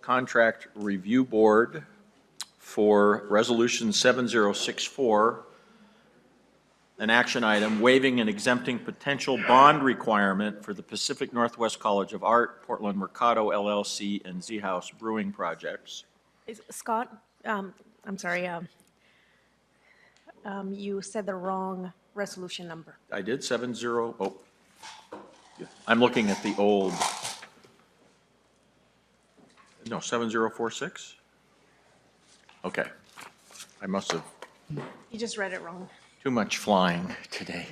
Contract Review Board for Resolution 7064, an action item waiving and exempting potential bond requirement for the Pacific Northwest College of Art, Portland Mercado LLC, and Haus Brewing projects. Scott, I'm sorry, you said the wrong resolution number. I did 70, oh, I'm looking at the old, no, 7046? Okay, I must have. You just read it wrong. Too much flying today.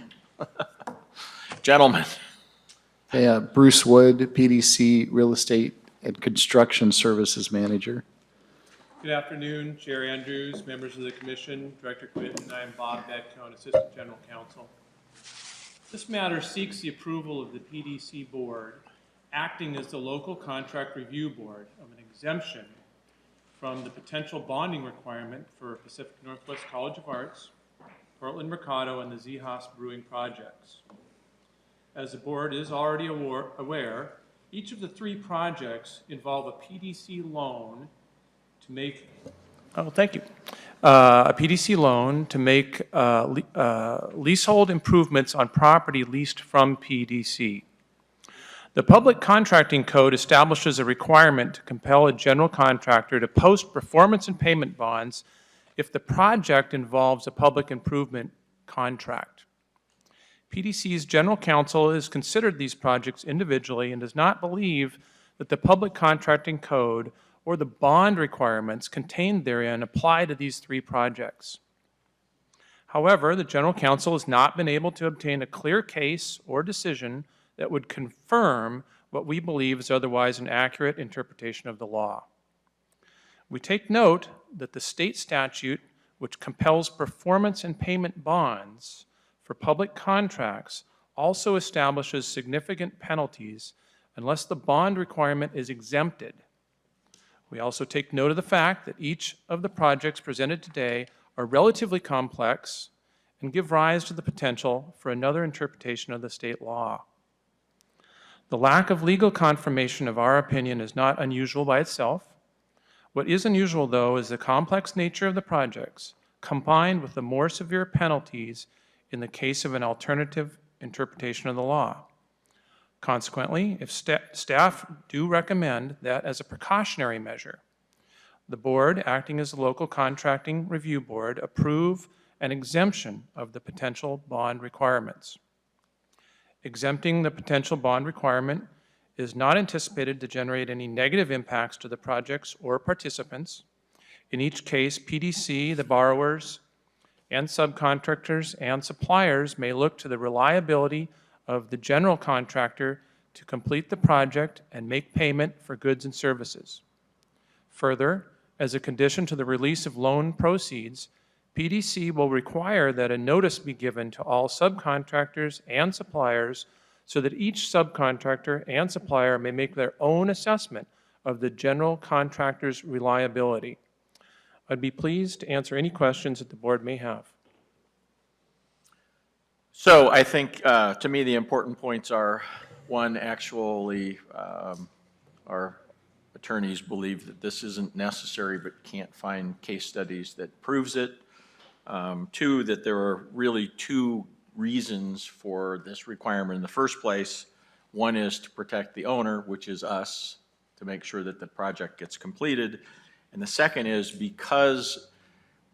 Gentlemen. Hey, Bruce Wood, PDC Real Estate and Construction Services Manager. Good afternoon, Chair Andrews, members of the Commission, Director Quinton. I am Bob Betcone, Assistant General Counsel. This matter seeks the approval of the PDC Board, acting as the local contract review board, of an exemption from the potential bonding requirement for Pacific Northwest College of Arts, Portland Mercado, and the Haus Brewing projects. As the board is already aware, each of the three projects involve a PDC loan to make, thank you. A PDC loan to make leasehold improvements on property leased from PDC. The Public Contracting Code establishes a requirement to compel a general contractor to post performance and payment bonds if the project involves a public improvement contract. PDC's general counsel has considered these projects individually and does not believe that the Public Contracting Code or the bond requirements contained therein apply to these three projects. However, the general counsel has not been able to obtain a clear case or decision that would confirm what we believe is otherwise an accurate interpretation of the law. We take note that the state statute, which compels performance and payment bonds for public contracts, also establishes significant penalties unless the bond requirement is exempted. We also take note of the fact that each of the projects presented today are relatively complex and give rise to the potential for another interpretation of the state law. The lack of legal confirmation of our opinion is not unusual by itself. What is unusual, though, is the complex nature of the projects, combined with the more severe penalties in the case of an alternative interpretation of the law. Consequently, if staff do recommend that as a precautionary measure, the board, acting as the local contracting review board, approve an exemption of the potential bond requirements. Exempting the potential bond requirement is not anticipated to generate any negative impacts to the projects or participants. In each case, PDC, the borrowers, and subcontractors and suppliers may look to the reliability of the general contractor to complete the project and make payment for goods and services. Further, as a condition to the release of loan proceeds, PDC will require that a notice be given to all subcontractors and suppliers so that each subcontractor and supplier may make their own assessment of the general contractor's reliability. I'd be pleased to answer any questions that the board may have. So I think, to me, the important points are, one, actually, our attorneys believe that this isn't necessary but can't find case studies that proves it. Two, that there are really two reasons for this requirement in the first place. One is to protect the owner, which is us, to make sure that the project gets completed. And the second is because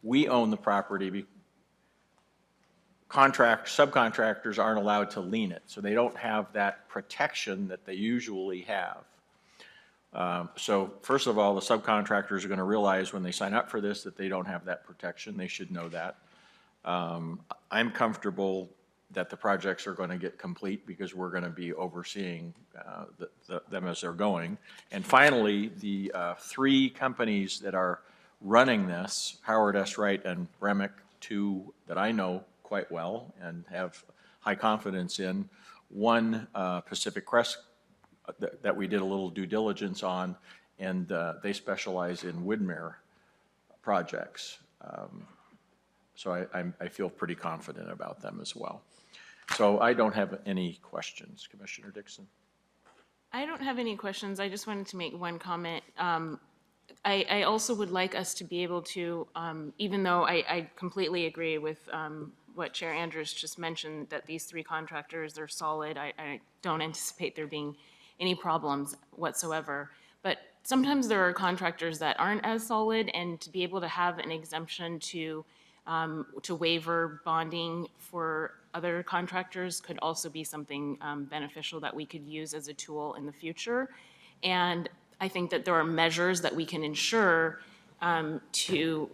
we own the property, subcontractors aren't allowed to lien it. So they don't have that protection that they usually have. So first of all, the subcontractors are going to realize when they sign up for this that they don't have that protection. They should know that. I'm comfortable that the projects are going to get complete because we're going to be overseeing them as they're going. And finally, the three companies that are running this, Howard S. Wright and Remick, two that I know quite well and have high confidence in. One, Pacific Crest, that we did a little due diligence on, and they specialize in Widmer projects. So I feel pretty confident about them as well. So I don't have any questions, Commissioner Dixon. I don't have any questions. I just wanted to make one comment. I also would like us to be able to, even though I completely agree with what Chair Andrews just mentioned, that these three contractors are solid. I don't anticipate there being any problems whatsoever. But sometimes there are contractors that aren't as solid, and to be able to have an exemption to waiver bonding for other contractors could also be something beneficial that we could use as a tool in the future. And I think that there are measures that we can ensure to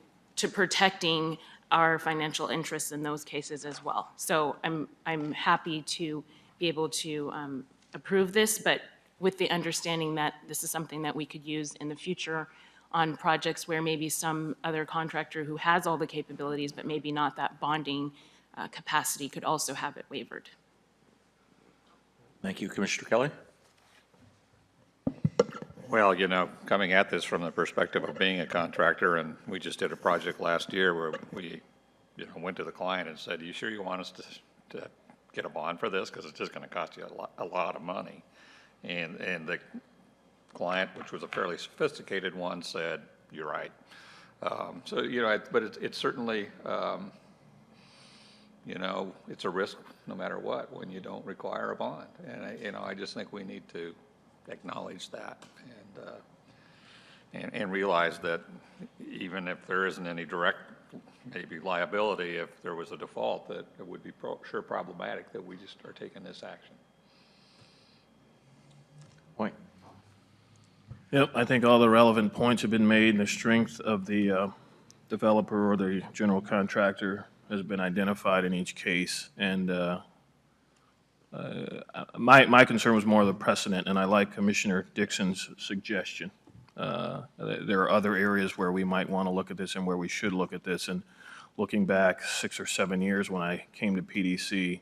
protecting our financial interests in those cases as well. So I'm happy to be able to approve this, but with the understanding that this is something that we could use in the future on projects where maybe some other contractor who has all the capabilities, but maybe not that bonding capacity, could also have it wavered. Thank you, Commissioner Kelly. Well, you know, coming at this from the perspective of being a contractor, and we just did a project last year where we, you know, went to the client and said, you sure you want us to get a bond for this? Because it's just going to cost you a lot of money. And the client, which was a fairly sophisticated one, said, you're right. So, you know, but it's certainly, you know, it's a risk no matter what when you don't require a bond. And, you know, I just think we need to acknowledge that and realize that even if there isn't any direct maybe liability, if there was a default, that it would be sure problematic that we just are taking this action. Point. Yep, I think all the relevant points have been made, and the strength of the developer or the general contractor has been identified in each case. And my concern was more the precedent, and I like Commissioner Dixon's suggestion. There are other areas where we might want to look at this and where we should look at this. And looking back 6 or 7 years when I came to PDC,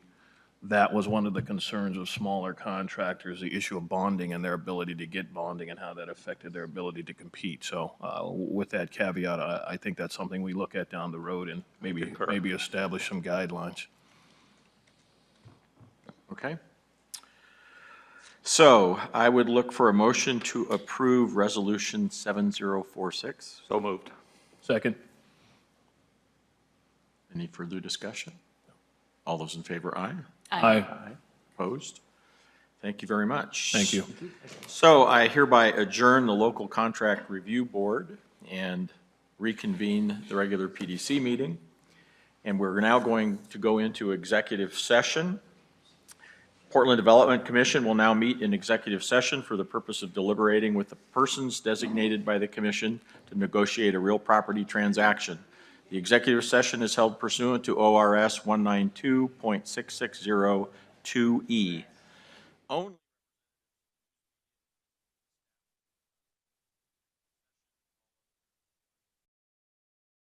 that was one of the concerns of smaller contractors, the issue of bonding and their ability to get bonding and how that affected their ability to compete. So with that caveat, I think that's something we look at down the road and maybe establish some guidelines. Okay. So I would look for a motion to approve Resolution 7046. So moved. Second. Any further discussion? All those in favor, aye. Aye. Opposed? Thank you very much. Thank you. So I hereby adjourn the Local Contract Review Board and reconvene the regular PDC meeting. And we're now going to go into executive session. Portland Development Commission will now meet in executive session for the purpose of deliberating with the persons designated by the commission to negotiate a real property transaction. The executive session is held pursuant to ORS 192.6602E. Only